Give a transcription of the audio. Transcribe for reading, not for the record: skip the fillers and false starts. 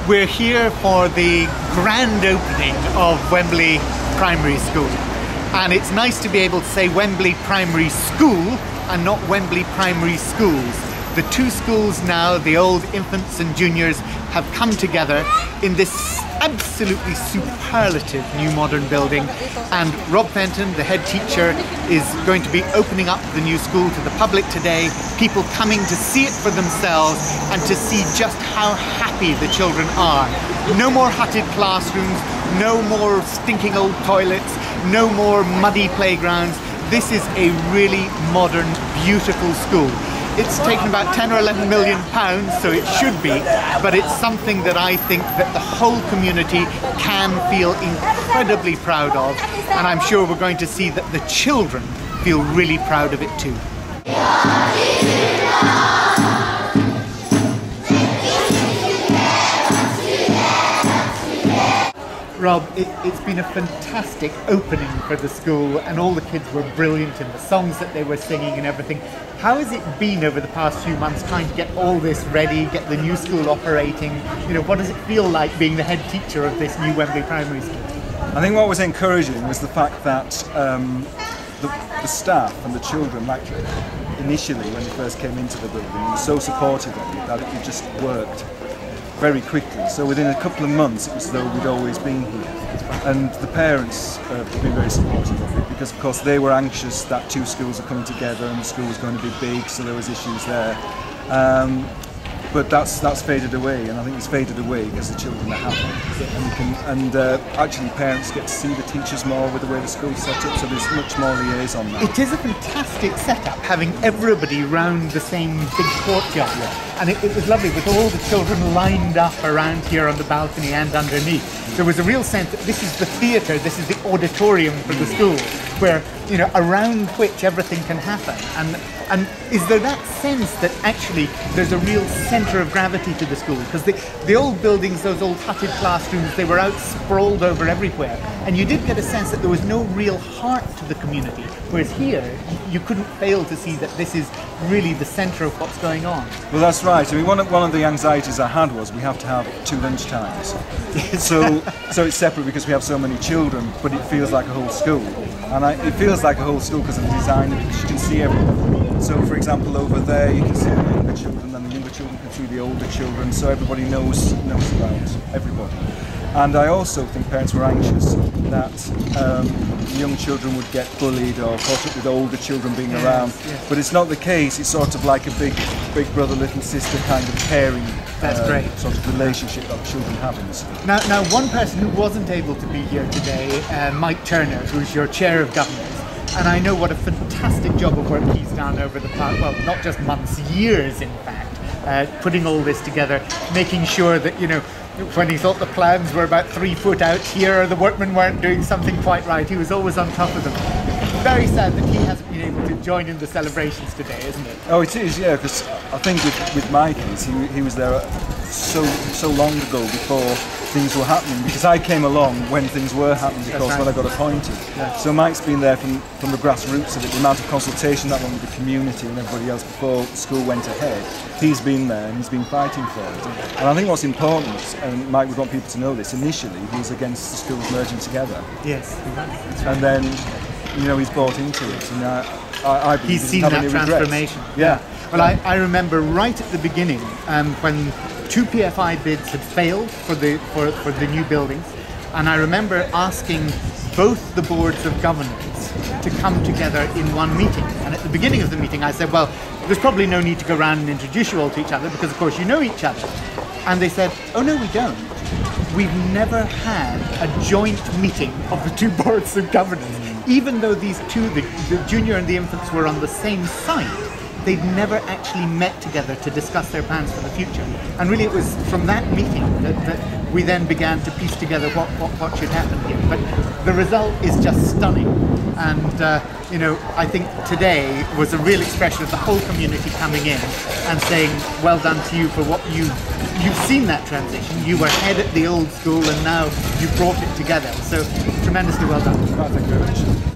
We're here for the grand opening of Wembley Primary School. And it's nice to be able to say Wembley Primary School and not Wembley Primary Schools. The two schools now, the old infants and juniors, have come together in this absolutely superlative new modern building, and Rob Fenton, the head teacher, is going to be opening up the new school to the public today, people coming to see it for themselves and to see just how happy the children are. No more hutted classrooms, no more stinking old toilets, no more muddy playgrounds. This is a really modern, beautiful school. It's taken about 10 or 11 million pounds, so it should be, but it's something that I think that the whole community can feel incredibly proud of, and I'm sure we're going to see that the children feel really proud of it too. Rob, it's been a fantastic opening for the school, and all the kids were brilliant in the songs that they were singing and everything. How has it been over the past few months trying to get all this ready, get the new school operating? You know, what does it feel like being the head teacher of this new Wembley Primary School? I think what was encouraging was the fact that the staff and the children, like initially when they first came into the building, were so supportive of it that it just worked very quickly. So within a couple of months it was as though we'd always been here. And the parents have been very supportive of it, because of course they were anxious that two schools are coming together and the school was going to be big, so there was issues there. But that's faded away, and I think it's faded away because the children are happy. And actually parents get to see the teachers more with the way the school's set up, so there's much more liaison now. It is a fantastic setup, having everybody round the same big courtyard, and it was lovely with all the children lined up around here on the balcony and underneath. There was a real sense that this is the theatre, this is the auditorium for the school, where, you know, around which everything can happen. And is there that sense that actually there's a real centre of gravity to the school? Because the old buildings, those old hutted classrooms, they were out sprawled over everywhere, and you did get a sense that there was no real heart to the community, whereas here you couldn't fail to see that this is really the centre of what's going on. Well, that's right. I mean, one of the anxieties I had was we have to have 2 lunch times. So it's separate because we have so many children, but it feels like a whole school. And it feels like a whole school because of the design of it, because you can see everyone. So, for example, over there you can see the younger children, and the younger children can see the older children, so everybody knows about everybody. And I also think parents were anxious that the young children would get bullied or caught up with older children being around. Yes. But it's not the case. It's sort of like a big brother, little sister kind of caring sort of relationship that children have in the school. Now, one person who wasn't able to be here today, Mike Turner, who's your chair of governors, and I know what a fantastic job of work he's done over the past, well, not just months, years in fact, putting all this together, making sure that, you know, when he thought the plans were about 3 foot out here, or the workmen weren't doing something quite right, he was always on top of them. Very sad that he hasn't been able to join in the celebrations today, isn't it? Oh, it is, yeah, because I think with my kids, he was there so long ago before things were happening, because I came along when things were happening, because when I got appointed. Yeah. So Mike's been there from the grassroots of it, the amount of consultation that went with the community and everybody else before the school went ahead. He's been there and he's been fighting for it. And I think what's important, and Mike would want people to know this, initially he was against the schools merging together. Yes, that's right. And then, you know, he's bought into it, and I believe he's seen that transformation. Yeah. Well, I remember right at the beginning when 2 PFI bids had failed for the new buildings, and I remember asking both the boards of governors to come together in one meeting. And at the beginning of the meeting I said, well, there's probably no need to go around and introduce you all to each other, because of course you know each other. And they said, oh no, we don't. We've never had a joint meeting of the 2 boards of governors. Even though these two, the junior and the infants, were on the same site, they'd never actually met together to discuss their plans for the future. And really it was from that meeting that we then began to piece together what should happen here. But the result is just stunning. And you know, I think today was a real expression of the whole community coming in and saying, well done to you for what you've seen that transition. You were head at the old school and now you've brought it together. So tremendously well done. Thank you very much.